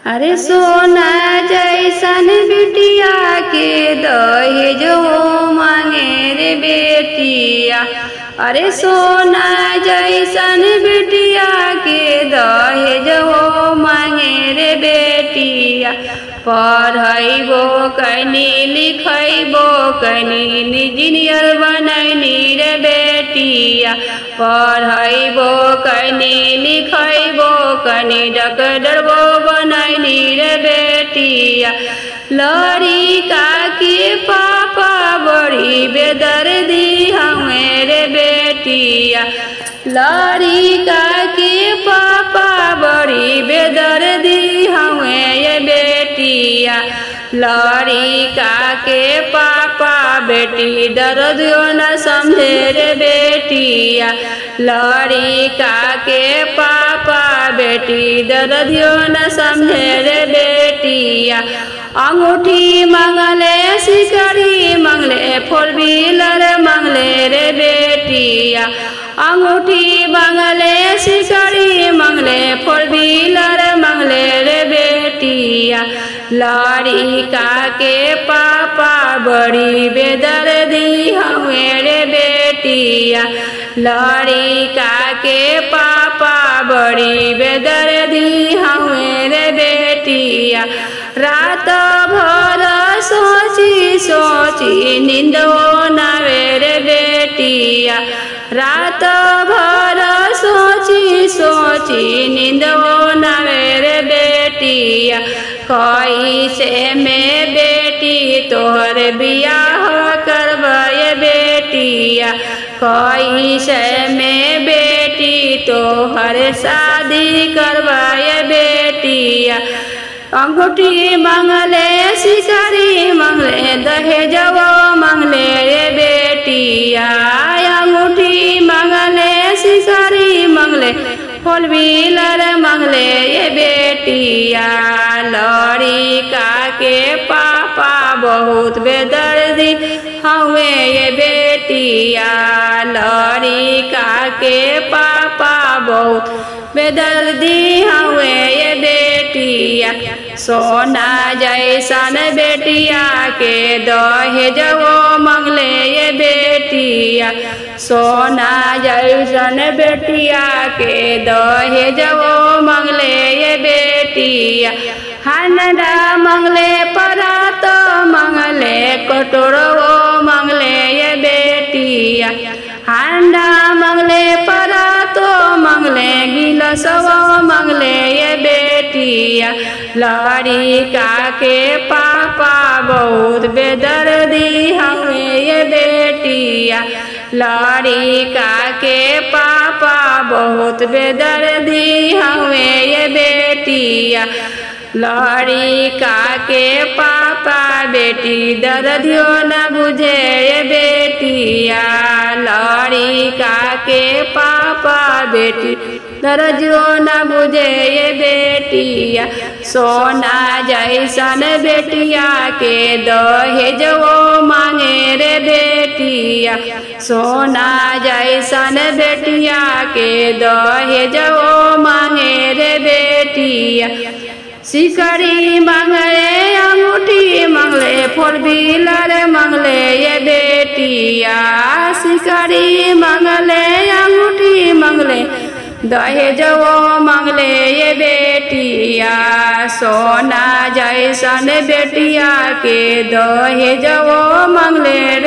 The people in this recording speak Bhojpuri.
अरे सोना जैसन बिटिया के दहेजो मांगे रे बेटिया। अरे सोना जैसन बिटिया के दहेजो मांगे रे बेटिया। पढ़ैबो कैनी लिखैबो कैनी इंजीनियर बनैनी रे बेटिया। पढ़ैबो कैनी लिखैबो कैनी डॉक्टरबो बनैनी रे बेटिया। लड़िका के पापा बड़ी बेदर्दी हमें रे बेटिया। लड़िका के पापा बड़ी बेदर्दी हमें ये बेटिया। लड़िका के पापा बेटी दर्दियों न समझे रे बेटिया। लड़िका के पापा बेटी दर्दियों न समझे रे बेटिया। अंगूठी मंगले सिकड़ी मंगले फोर व्हीलर मंगले रे बेटिया। अंगूठी मंगले सिकड़ी मंगले फोर व्हीलर मंगले रे बेटिया। लड़िका के पापा बड़ी बेदर्दी हमें रे बेटिया। लड़िका के पापा बड़ी बेदर्दी हमें रे बेटिया। रात भर सोची सोची नींदो नावे रे बेटिया। रात भर सोची सोची नींदो नावे रे बेटिया। कैसे में बेटी तोहर बियाह करवाए बेटिया। कैसे में बेटी तोहर शादी करवाए बेटिया। अंगूठी मंगले सिकड़ी मंगले दहेजवो मंगले रे बेटिया। अंगूठी मंगले सिकड़ी मंगले फोर व्हीलर मंगले ये बेटिया। लड़िका के पापा बहुत बेदर्दी हमें ये बेटिया। लड़िका के पापा बहुत बेदर्दी हमें ये बेटिया। सोना जैसन बेटिया के दहेजवो मंगले ये बेटिया। सोना जैसन बेटिया के दहेजवो मंगले ये बेटिया। हंडा मंगले परात मंगले कटोरवो मंगले ये बेटिया। हंडा मंगले परातो मंगले गिलसवो मंगले ये बेटिया। लड़िका के पापा बहुत बेदर्दी हमें ये बेटिया। लड़िका के पापा बहुत बेदर्दी हमें ये बेटिया। लड़िका के पापा बेटी दर्दियों न बुझे ये बेटिया। लड़िका के पापा बेटी दर्दियों न बुझे ये बेटिया। सोना जैसन बेटिया के दहेजवो मांगे रे बेटिया। सोना जैसन बेटिया के दहेजवो मांगे रे बेटिया। सिकड़ी मंगले अंगूठी मंगले फोर व्हीलर मंगले ये बेटिया। सिकड़ी मंगले अंगूठी मंगले दहेजवो मंगले ये बेटिया। सोना जैसन बेटिया के दहेजवो मंगले